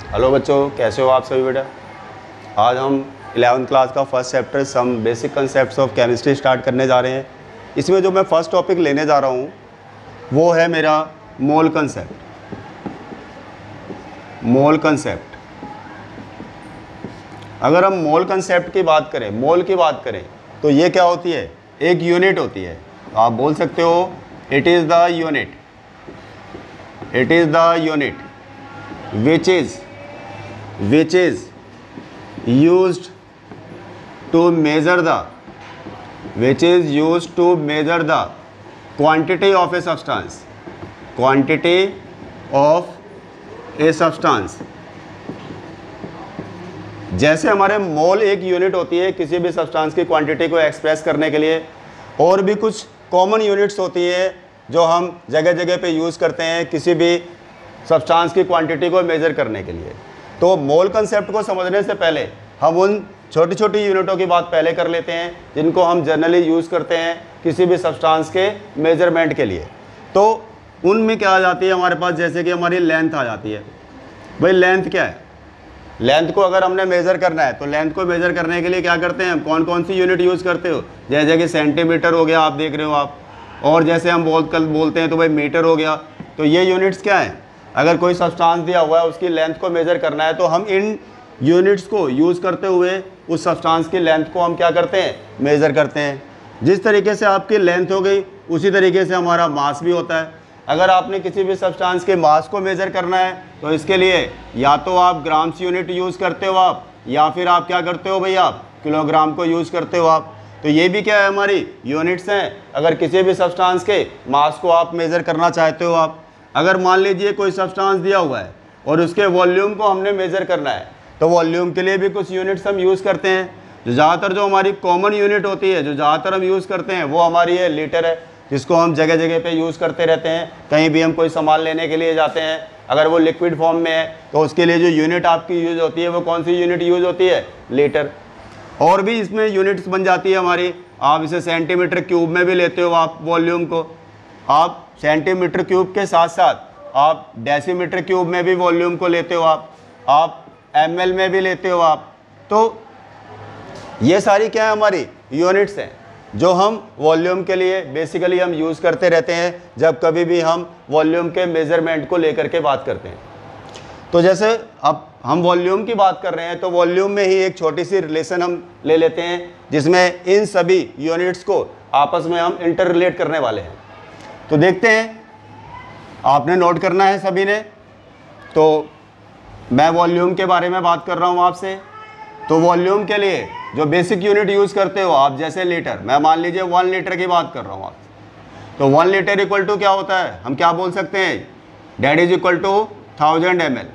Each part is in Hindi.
हेलो बच्चों, कैसे हो आप सभी बेटा। आज हम 11th क्लास का first chapter some basic concepts of chemistry start करने जा रहे हैं। इसमें जो मैं फर्स्ट टॉपिक लेने जा रहा हूँ वो है मेरा मोल कंसेप्ट। मोल कंसेप्ट, अगर हम मोल कंसेप्ट की बात करें, मोल की बात करें तो ये क्या होती है, एक यूनिट होती है। आप बोल सकते हो it is the unit, it is the unit which is used to measure the quantity of a substance, जैसे हमारे मोल एक यूनिट होती है किसी भी सब्सटेंस की क्वांटिटी को एक्सप्रेस करने के लिए, और भी कुछ कॉमन यूनिट्स होती है जो हम जगह जगह पे यूज़ करते हैं किसी भी सब्सटेंस की क्वांटिटी को मेज़र करने के लिए। तो मोल कंसेप्ट को समझने से पहले हम उन छोटी छोटी यूनिटों की बात पहले कर लेते हैं जिनको हम जनरली यूज़ करते हैं किसी भी सब्सटेंस के मेजरमेंट के लिए। तो उनमें क्या आ जाती है हमारे पास, जैसे कि हमारी लेंथ आ जाती है। भाई लेंथ क्या है, लेंथ को अगर हमने मेज़र करना है तो लेंथ को मेज़र करने के लिए क्या करते हैं हम, कौन कौन सी यूनिट यूज़ करते हो, जैसे कि सेंटीमीटर हो गया, आप देख रहे हो आप, और जैसे हम बोलते हैं तो भाई मीटर हो गया। तो ये यूनिट्स क्या हैं, अगर कोई सब्सटेंस दिया हुआ है उसकी लेंथ को मेज़र करना है तो हम इन यूनिट्स को यूज़ करते हुए उस सब्सटेंस की लेंथ को हम क्या करते हैं, मेज़र करते हैं। जिस तरीके से आपकी लेंथ हो गई उसी तरीके से हमारा मास भी होता है। अगर आपने किसी भी सब्सटेंस के मास को मेज़र करना है तो इसके लिए या तो आप ग्राम्स यूनिट यूज़ करते हो आप, या फिर आप क्या करते हो भाई, आप किलोग्राम को यूज़ करते हो आप। तो ये भी क्या है, हमारी यूनिट्स हैं। अगर किसी भी सब्सटेंस के मास को आप मेज़र करना चाहते हो आप, अगर मान लीजिए कोई सब्सटेंस दिया हुआ है और उसके वॉल्यूम को हमने मेज़र करना है तो वॉल्यूम के लिए भी कुछ यूनिट्स हम यूज़ करते हैं। ज़्यादातर जो हमारी कॉमन यूनिट होती है, जो ज़्यादातर हम यूज़ करते हैं वो हमारी है लीटर है, जिसको हम जगह जगह पे यूज़ करते रहते हैं। कहीं भी हम कोई सामान लेने के लिए जाते हैं, अगर वो लिक्विड फॉर्म में है तो उसके लिए जो यूनिट आपकी यूज़ होती है वो कौन सी यूनिट यूज़ होती है, लीटर। और भी इसमें यूनिट्स बन जाती है हमारी, आप इसे सेंटीमीटर क्यूब में भी लेते हो आप वॉल्यूम को, आप सेंटीमीटर क्यूब के साथ साथ आप डेसीमीटर क्यूब में भी वॉल्यूम को लेते हो आप ml में भी लेते हो आप। तो ये सारी क्या है, हमारी यूनिट्स हैं जो हम वॉल्यूम के लिए बेसिकली हम यूज़ करते रहते हैं जब कभी भी हम वॉल्यूम के मेज़रमेंट को लेकर के बात करते हैं। तो जैसे अब हम वॉल्यूम की बात कर रहे हैं तो वॉल्यूम में ही एक छोटी सी रिलेशन हम ले लेते हैं जिसमें इन सभी यूनिट्स को आपस में हम इंटर रिलेट करने वाले हैं। तो देखते हैं, आपने नोट करना है सभी ने। तो मैं वॉल्यूम के बारे में बात कर रहा हूँ आपसे। तो वॉल्यूम के लिए जो बेसिक यूनिट यूज़ करते हो आप, जैसे लीटर, मैं मान लीजिए 1 लीटर की बात कर रहा हूँ आपसे। तो 1 लीटर इक्वल टू क्या होता है, हम क्या बोल सकते हैं, that is equal to 1000 ml।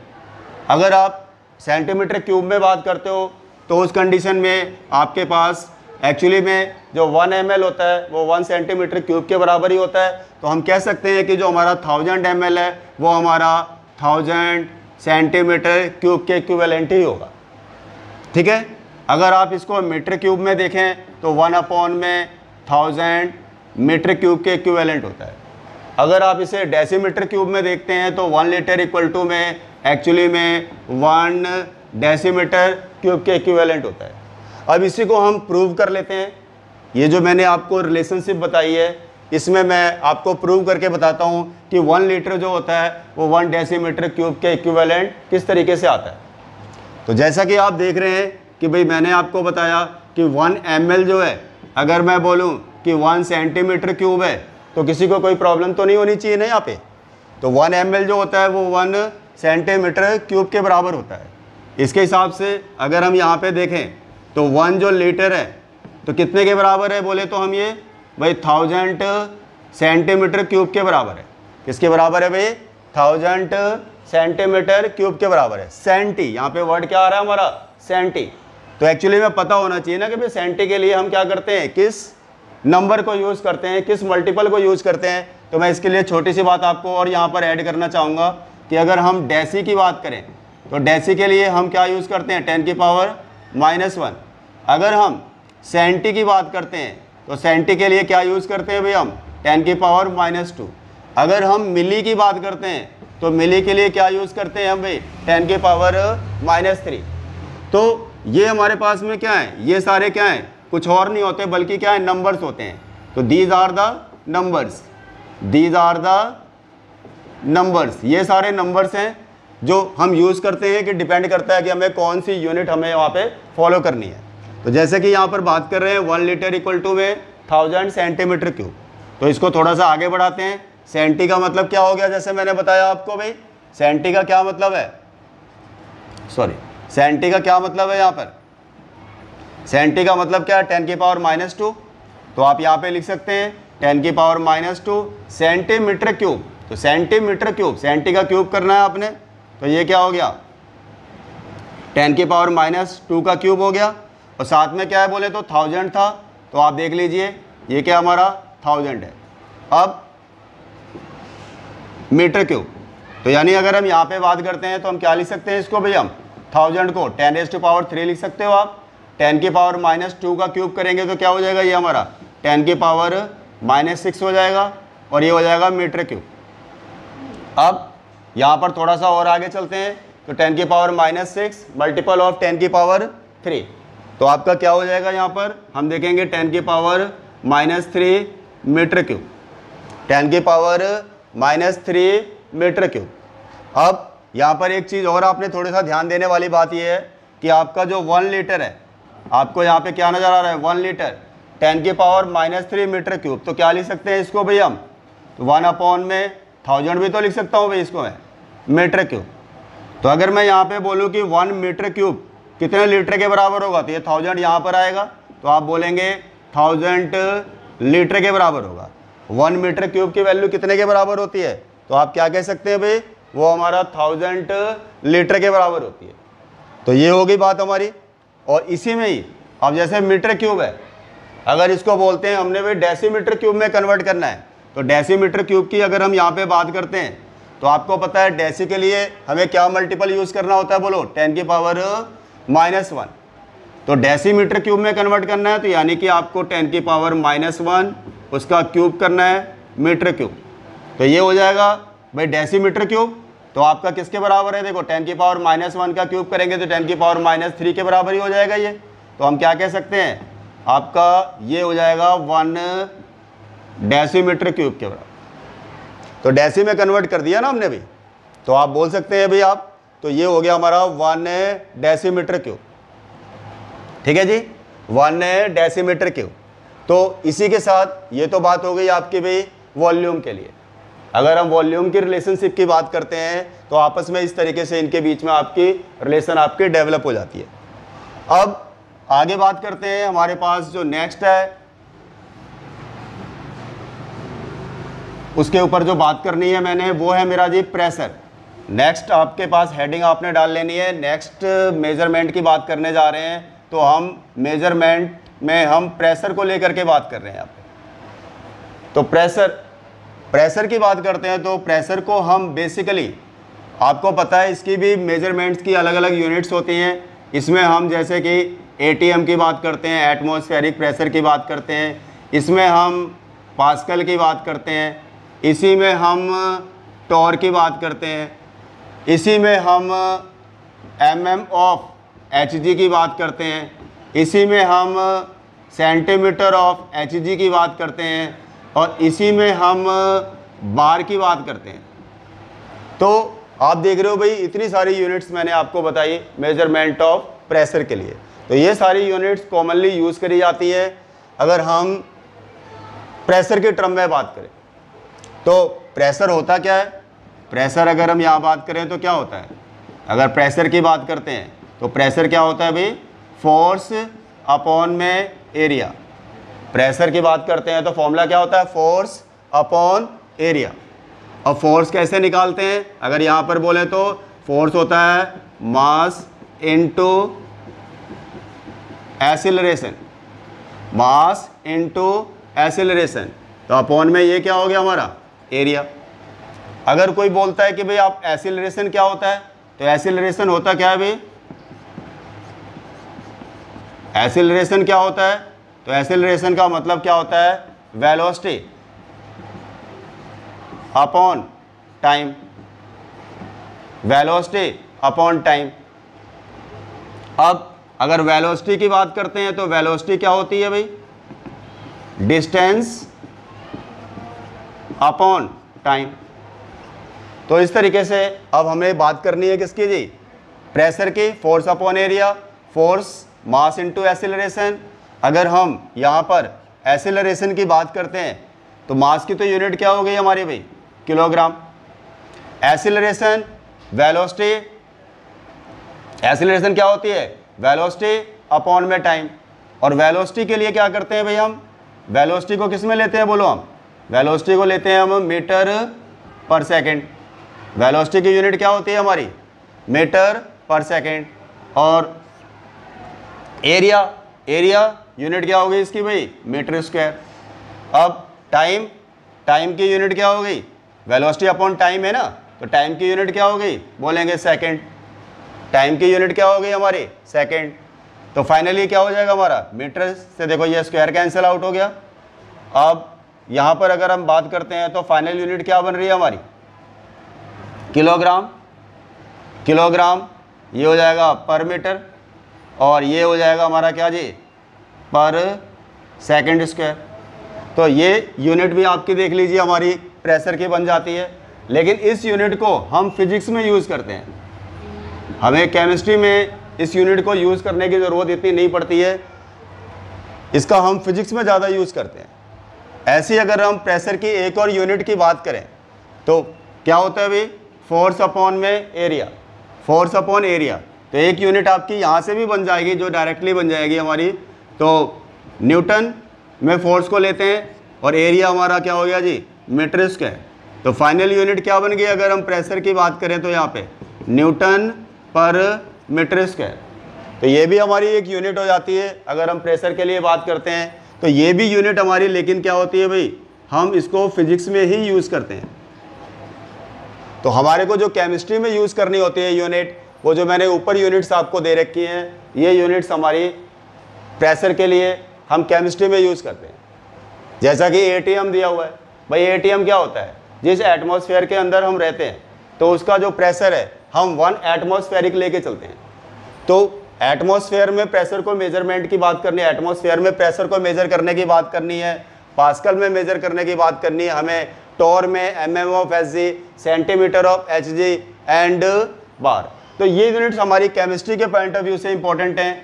अगर आप सेंटीमीटर क्यूब में बात करते हो तो उस कंडीशन में आपके पास एक्चुअली में जो 1 ml होता है वो 1 सेंटीमीटर क्यूब के बराबर ही होता है। तो हम कह सकते हैं कि जो हमारा 1000 ml है वो हमारा 1000 सेंटीमीटर क्यूब के इक्विवेलेंट ही होगा, ठीक है। अगर आप इसको मीटर क्यूब में देखें तो 1/1000 मीटर क्यूब के इक्विवेलेंट होता है। अगर आप इसे डेसीमीटर क्यूब में देखते हैं तो 1 लीटर इक्वल टू में एक्चुअली में 1 डेसीमीटर क्यूब के इक्विवेलेंट होता है। अब इसी को हम प्रूव कर लेते हैं। ये जो मैंने आपको रिलेशनशिप बताई है इसमें मैं आपको प्रूव करके बताता हूँ कि 1 लीटर जो होता है वो 1 डेसीमीटर क्यूब के इक्विवेलेंट किस तरीके से आता है। तो जैसा कि आप देख रहे हैं कि भाई मैंने आपको बताया कि 1 ml जो है, अगर मैं बोलूँ कि 1 सेंटीमीटर क्यूब है तो किसी को कोई प्रॉब्लम तो नहीं होनी चाहिए ना यहाँ पे। तो 1 ml जो होता है वो 1 सेंटीमीटर क्यूब के बराबर होता है। इसके हिसाब से अगर हम यहाँ पे देखें तो 1 जो लीटर है तो कितने के बराबर है बोले तो हम, ये भाई 1000 सेंटीमीटर क्यूब के बराबर है। किसके बराबर है भाई, 1000 सेंटीमीटर क्यूब के बराबर है। सेंटी, यहाँ पे वर्ड क्या आ रहा है हमारा, सेंटी। तो एक्चुअली में पता होना चाहिए ना कि भाई सेंटी के लिए हम क्या करते हैं, किस नंबर को यूज़ करते हैं, किस मल्टीपल को यूज़ करते हैं। तो मैं इसके लिए छोटी सी बात आपको और यहाँ पर ऐड करना चाहूँगा कि अगर हम डेसी की बात करें तो डेसी के लिए हम क्या यूज़ करते हैं, 10⁻⁻1। अगर हम सेंटी की बात करते हैं तो सेंटी के लिए क्या यूज़ करते हैं भाई हम, 10⁻²। अगर हम मिली की बात करते हैं तो मिली के लिए क्या यूज़ करते हैं हम भाई, 10 की पावर -3। तो ये हमारे पास में क्या है, ये सारे क्या हैं, कुछ और नहीं होते बल्कि क्या है, नंबर्स होते हैं। तो these are the numbers, these are the numbers, ये सारे नंबर्स हैं जो हम यूज़ करते हैं कि डिपेंड करता है कि हमें कौन सी यूनिट हमें वहाँ पे फॉलो करनी है। तो जैसे कि यहाँ पर बात कर रहे हैं 1 लीटर इक्वल टू में 1000 सेंटीमीटर क्यूब, तो इसको थोड़ा सा आगे बढ़ाते हैं। सेंटी का मतलब क्या हो गया, जैसे मैंने बताया आपको भाई, सेंटी का क्या मतलब है, सॉरी सेंटी का क्या मतलब है, यहाँ पर सेंटी का मतलब क्या है, 10 की पावर -2। तो आप यहाँ पे लिख सकते हैं 10 की पावर -2 सेंटीमीटर क्यूब। तो सेंटीमीटर क्यूब, सेंटी का क्यूब करना है आपने, तो ये क्या हो गया, 10 की पावर -2 का क्यूब हो गया। और साथ में क्या है बोले तो 1000 था, तो आप देख लीजिए ये क्या हमारा 1000 है। अब मीटर क्यूब, तो यानी अगर हम यहाँ पे बात करते हैं तो हम क्या लिख सकते हैं इसको भैया, हम 1000 को 10⁻³ लिख सकते हो आप। 10 की पावर -2 का क्यूब करेंगे तो क्या हो जाएगा, ये हमारा 10 की पावर -6 हो जाएगा, और ये हो जाएगा मीटर क्यूब। अब यहाँ पर थोड़ा सा और आगे चलते हैं, तो 10 की पावर -6 मल्टीपल ऑफ 10 की पावर 3, तो आपका क्या हो जाएगा, यहाँ पर हम देखेंगे 10 की पावर -3 मीटर क्यूब, 10 की पावर -3 मीटर क्यूब। अब यहाँ पर एक चीज़ और आपने थोड़ा सा ध्यान देने वाली बात यह है कि आपका जो 1 लीटर है, आपको यहाँ पे क्या नज़र आ रहा है, 1 लीटर 10 की पावर -3 मीटर क्यूब, तो क्या लिख सकते हैं इसको भाई हम, तो 1/1000 भी तो लिख सकता हूँ भाई इसको मैं, मीटर क्यूब। तो अगर मैं यहाँ पे बोलूँ कि 1 मीटर क्यूब कितने लीटर के बराबर होगा, तो ये 1000 यहाँ पर आएगा, तो आप बोलेंगे 1000 लीटर के बराबर होगा। 1 मीटर क्यूब की वैल्यू कितने के बराबर होती है, तो आप क्या कह सकते हैं भाई, वो हमारा 1000 लीटर के बराबर होती है। तो ये होगी बात हमारी। और इसी में ही अब जैसे मीटर क्यूब है, अगर इसको बोलते हैं हमने भाई डेसीमीटर क्यूब में कन्वर्ट करना है, तो डेसीमीटर क्यूब की अगर हम यहाँ पे बात करते हैं, तो आपको पता है डेसी के लिए हमें क्या मल्टीपल यूज़ करना होता है, बोलो 10 की पावर -1। तो डेसीमीटर क्यूब में कन्वर्ट करना है, तो यानी कि आपको 10 की पावर -1 उसका क्यूब करना है मीटर क्यूब। तो ये हो जाएगा भाई डेसीमीटर क्यूब, तो आपका किसके बराबर है, देखो 10 की पावर -1 का क्यूब करेंगे तो 10 की पावर -3 के बराबर ही हो जाएगा ये। तो हम क्या कह सकते हैं, आपका ये हो जाएगा 1 डेसीमीटर क्यूब के बराबर। तो डेसी में कन्वर्ट कर दिया ना हमने भी, तो आप बोल सकते हैं भाई आप, तो ये हो गया हमारा 1 डेसीमीटर क्यूब, ठीक है जी, 1 डेसीमीटर क्यूब। तो इसी के साथ ये तो बात हो गई आपकी भाई वॉल्यूम के लिए। अगर हम वॉल्यूम की रिलेशनशिप की बात करते हैं तो आपस में इस तरीके से इनके बीच में आपकी रिलेशन आपकी डेवलप हो जाती है। अब आगे बात करते हैं, हमारे पास जो नेक्स्ट है उसके ऊपर जो बात करनी है मैंने, वो है मेरा जी प्रेशर। नेक्स्ट आपके पास हेडिंग आपने डाल लेनी है, नेक्स्ट मेजरमेंट की बात करने जा रहे हैं। तो हम मेजरमेंट में हम प्रेशर को लेकर के बात कर रहे हैं यहाँ पे। तो प्रेशर की बात करते हैं, तो प्रेशर को हम बेसिकली, आपको पता है इसकी भी मेजरमेंट्स की अलग अलग यूनिट्स होती हैं। इसमें हम जैसे कि एटीएम की बात करते हैं, एटमॉस्फेरिक प्रेशर की बात करते हैं, इसमें हम पास्कल की बात करते हैं, इसी में हम टॉर की बात करते हैं, इसी में हम mm ऑफ hg की बात करते हैं, इसी में हम सेंटीमीटर ऑफ hg की बात करते हैं, और इसी में हम बार की बात करते हैं। तो आप देख रहे हो भाई इतनी सारी यूनिट्स मैंने आपको बताई मेजरमेंट ऑफ प्रेशर के लिए। तो ये सारी यूनिट्स कॉमनली यूज़ करी जाती है अगर हम प्रेशर के टर्म में बात करें। तो प्रेशर होता क्या है, प्रेशर अगर हम यहाँ बात करें तो क्या होता है, अगर प्रेशर की बात करते हैं तो प्रेशर क्या होता है भाई, फोर्स अपॉन में एरिया। प्रेशर की बात करते हैं तो फॉर्मूला क्या होता है, फोर्स अपॉन एरिया। अब फोर्स कैसे निकालते हैं, अगर यहाँ पर बोले तो फोर्स होता है mass into acceleration, mass into acceleration. तो अपॉन में ये क्या हो गया हमारा एरिया। अगर कोई बोलता है कि भाई आप एक्सीलरेशन क्या होता है, तो एक्सीलरेशन होता क्या है भाई, एक्सीलरेशन क्या होता है, तो एक्सीलरेशन का मतलब क्या होता है, velocity upon time. Velocity upon time. अब अगर वेलोसिटी की बात करते हैं तो वेलोसिटी क्या होती है भाई, डिस्टेंस अपॉन टाइम। तो इस तरीके से अब हमें बात करनी है किसकी जी, प्रेशर की, force upon area, force mass into acceleration. अगर हम यहाँ पर एक्सीलरेशन की बात करते हैं तो मास की तो यूनिट क्या हो गई हमारी भाई, किलोग्राम। एक्सीलरेशन वेलोसिटी, एक्सीलरेशन क्या होती है, वेलोसिटी अपॉन में टाइम। और वेलोसिटी के लिए क्या करते हैं भाई, हम वेलोसिटी को किस में लेते हैं बोलो, हम वेलोसिटी को लेते हैं हम मीटर पर सेकंड। वेलोसिटी की यूनिट क्या होती है हमारी, मीटर पर सेकंड। और एरिया, एरिया यूनिट क्या हो गई इसकी भाई, मीटर स्क्वायर। अब टाइम, टाइम की यूनिट क्या हो गई, वेलोसिटी अपॉन टाइम है ना, तो टाइम की यूनिट क्या हो गई, बोलेंगे सेकंड। टाइम की यूनिट क्या हो गई हमारी, सेकंड। तो फाइनली क्या हो जाएगा हमारा, मीटर से देखो ये स्क्वायर कैंसिल आउट हो गया। अब यहाँ पर अगर हम बात करते हैं तो फाइनल यूनिट क्या बन रही है हमारी, किलोग्राम। किलोग्राम ये हो जाएगा पर मीटर, और ये हो जाएगा हमारा क्या जी, पर सेकंड स्क्वायर। तो ये यूनिट भी आपकी देख लीजिए हमारी प्रेशर की बन जाती है। लेकिन इस यूनिट को हम फिजिक्स में यूज़ करते हैं, हमें केमिस्ट्री में इस यूनिट को यूज़ करने की ज़रूरत इतनी नहीं पड़ती है, इसका हम फिजिक्स में ज़्यादा यूज़ करते हैं। ऐसी अगर हम प्रेशर की एक और यूनिट की बात करें तो क्या होता है भाई, फोर्स अपॉन में एरिया, फोर्स अपॉन एरिया। तो एक यूनिट आपकी यहाँ से भी बन जाएगी जो डायरेक्टली बन जाएगी हमारी, तो न्यूटन में फोर्स को लेते हैं और एरिया हमारा क्या हो गया जी, मीटर स्क्वायर। तो फाइनल यूनिट क्या बन गई अगर हम प्रेशर की बात करें तो यहाँ पे न्यूटन पर मीटर स्क्वायर। तो ये भी हमारी एक यूनिट हो जाती है अगर हम प्रेशर के लिए बात करते हैं। तो ये भी यूनिट हमारी, लेकिन क्या होती है भाई, हम इसको फिजिक्स में ही यूज़ करते हैं। तो हमारे को जो केमिस्ट्री में यूज़ करनी होती है यूनिट, वो जो मैंने ऊपर यूनिट्स आपको दे रखी हैं, ये यूनिट्स हमारी प्रेशर के लिए हम केमिस्ट्री में यूज़ करते हैं। जैसा कि एटीएम दिया हुआ है भाई, एटीएम क्या होता है, जिस एटमॉस्फेयर के अंदर हम रहते हैं तो उसका जो प्रेशर है हम 1 एटमॉस्फेरिक लेके चलते हैं। तो एटमॉस्फेयर में प्रेशर को मेजरमेंट की बात करनी है, एटमॉस्फेयर में प्रेशर को मेजर करने की बात करनी है, पास्कल में मेजर करने की बात करनी है, हमें टोर में mm of H G, centimetre of H G and bar. तो ये यूनिट्स हमारी केमिस्ट्री के पॉइंट ऑफ व्यू से इंपॉर्टेंट हैं,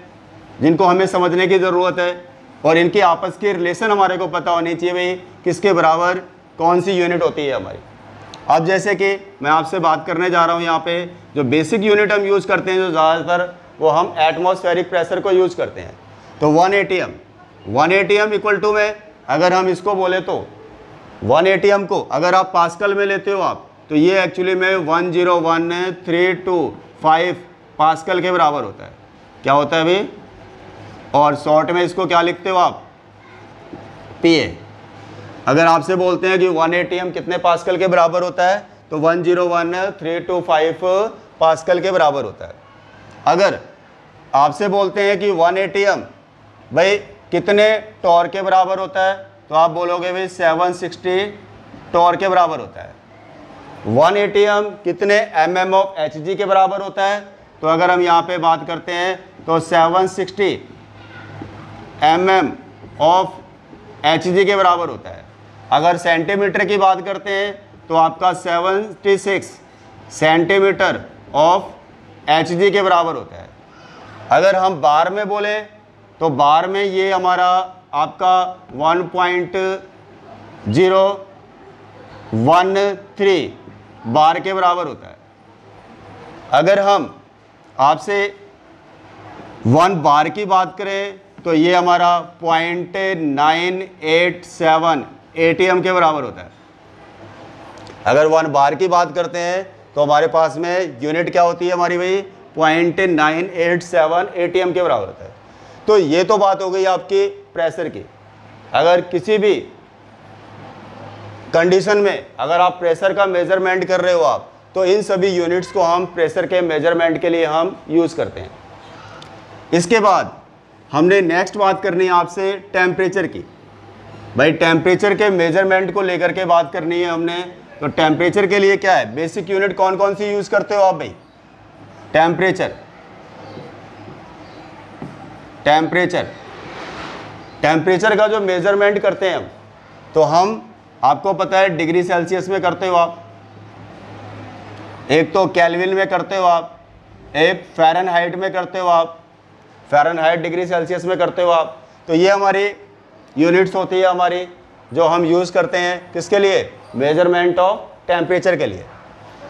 जिनको हमें समझने की ज़रूरत है, और इनकी आपस की रिलेशन हमारे को पता होनी चाहिए भाई, किसके बराबर कौन सी यूनिट होती है हमारी। अब जैसे कि मैं आपसे बात करने जा रहा हूँ, यहाँ पे जो बेसिक यूनिट हम यूज़ करते हैं जो ज़्यादातर, वो हम एटमॉस्फेरिक प्रेशर को यूज़ करते हैं। तो 1 ATM, 1 ATM इक्वल टू में अगर हम इसको बोले तो 1 ATM को अगर आप पास्कल में लेते हो आप, तो ये एक्चुअली में 101.325 पास्कल के बराबर होता है। क्या होता है भाई, और शॉर्ट में इसको क्या लिखते हो आप, PA। अगर आपसे बोलते हैं कि 1 ATM कितने पास्कल के बराबर होता है, तो 101.325 पास्कल के बराबर होता है। अगर आपसे बोलते हैं कि 1 ATM भाई कितने टॉर के बराबर होता है, तो आप बोलोगे भाई 760 टॉर के बराबर होता है। 1 ATM कितने mm ऑफ Hg के बराबर होता है, तो अगर हम यहाँ पे बात करते हैं तो 760 mm ऑफ Hg के बराबर होता है। अगर सेंटीमीटर की बात करते हैं तो आपका 76 सेंटीमीटर ऑफ Hg के बराबर होता है। अगर हम बार में बोले तो बार में ये हमारा आपका 1.013 बार के बराबर होता है। अगर हम आपसे 1 बार की बात करें तो ये हमारा 0.987 ATM के बराबर होता है। अगर 1 बार की बात करते हैं तो हमारे पास में यूनिट क्या होती है हमारी भाई, 0.987 ATM के बराबर होता है। तो ये तो बात हो गई आपकी प्रेशर की। अगर किसी भी कंडीशन में अगर आप प्रेशर का मेजरमेंट कर रहे हो आप, तो इन सभी यूनिट्स को हम प्रेशर के मेजरमेंट के लिए हम यूज़ करते हैं। इसके बाद हमने नेक्स्ट बात करनी है आपसे टेम्परेचर की। भाई टेम्परेचर के मेजरमेंट को लेकर के बात करनी है हमने, तो टेम्परेचर के लिए क्या है, बेसिक यूनिट कौन कौन सी यूज़ करते हो आप भाई? टेम्परेचर, टेम्परेचर, टेम्परेचर का जो मेजरमेंट करते हैं हम, तो हम, आपको पता है डिग्री सेल्सियस में करते हो आप, एक तो केल्विन में करते हो आप, एक फ़ारेनहाइट में करते हो आप, फ़ारेनहाइट डिग्री सेल्सियस में करते हो आप। तो ये हमारी यूनिट्स होती है हमारी, जो हम यूज़ करते हैं किसके लिए, मेजरमेंट ऑफ टेम्परेचर के लिए।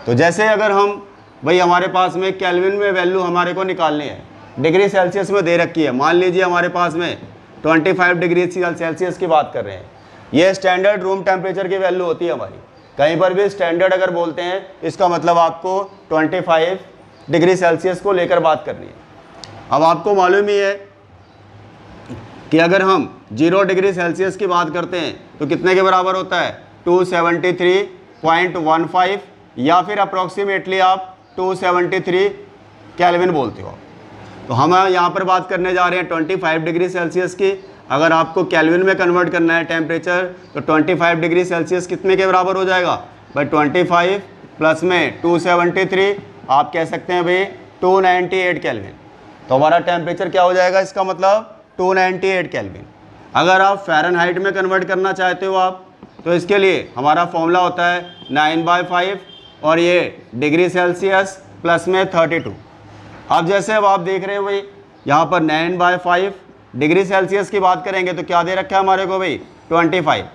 तो जैसे अगर हम भाई हमारे पास में केल्विन में वैल्यू हमारे को निकालनी है, डिग्री सेल्सियस में दे रखी है, मान लीजिए हमारे पास में 25 डिग्री सेल्सियस की बात कर रहे हैं, ये स्टैंडर्ड रूम टेम्परेचर की वैल्यू होती है हमारी। कहीं पर भी स्टैंडर्ड अगर बोलते हैं, इसका मतलब आपको 25 डिग्री सेल्सियस को लेकर बात करनी है। अब आपको मालूम ही है कि अगर हम 0 डिग्री सेल्सियस की बात करते हैं तो कितने के बराबर होता है, 273.15, या फिर अप्रॉक्सीमेटली आप 273 केल्विन बोलते हो। तो हम यहाँ पर बात करने जा रहे हैं 25 डिग्री सेल्सियस की। अगर आपको केल्विन में कन्वर्ट करना है टेम्परेचर, तो 25 डिग्री सेल्सियस कितने के बराबर हो जाएगा भाई, 25 प्लस में 273, आप कह सकते हैं भाई 298 केल्विन। तो हमारा टेम्परेचर क्या हो जाएगा, इसका मतलब 298 केल्विन। अगर आप फ़ारेनहाइट में कन्वर्ट करना चाहते हो आप, तो इसके लिए हमारा फॉर्मूला होता है 9/5 और ये डिग्री सेल्सियस प्लस में 32। अब जैसे अब आप देख रहे हो भाई यहाँ पर 9/5 डिग्री सेल्सियस की बात करेंगे तो क्या दे रखा है हमारे को भाई, 25,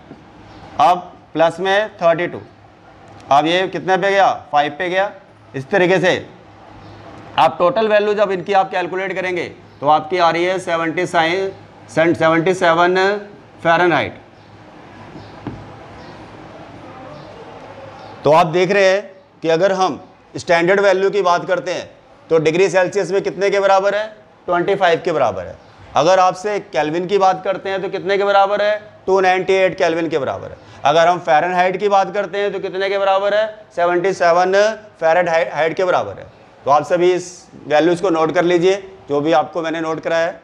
अब प्लस में 32, अब ये कितने पे गया, 5 पे गया। इस तरीके से आप टोटल वैल्यू जब इनकी आप कैलकुलेट करेंगे तो आपकी आ रही है 77 फ़ारेनहाइट। तो आप देख रहे हैं कि अगर हम स्टैंडर्ड वैल्यू की बात करते हैं तो डिग्री सेल्सियस में कितने के बराबर है, 25 के बराबर है। अगर आपसे केल्विन की बात करते हैं तो कितने के बराबर है, 298 केल्विन के बराबर है। अगर हम फ़ारेनहाइट की बात करते हैं तो कितने के बराबर है, 77 फ़ारेनहाइट के बराबर है। तो आप सभी इस वैल्यूज़ को नोट कर लीजिए, जो भी आपको मैंने नोट कराया है।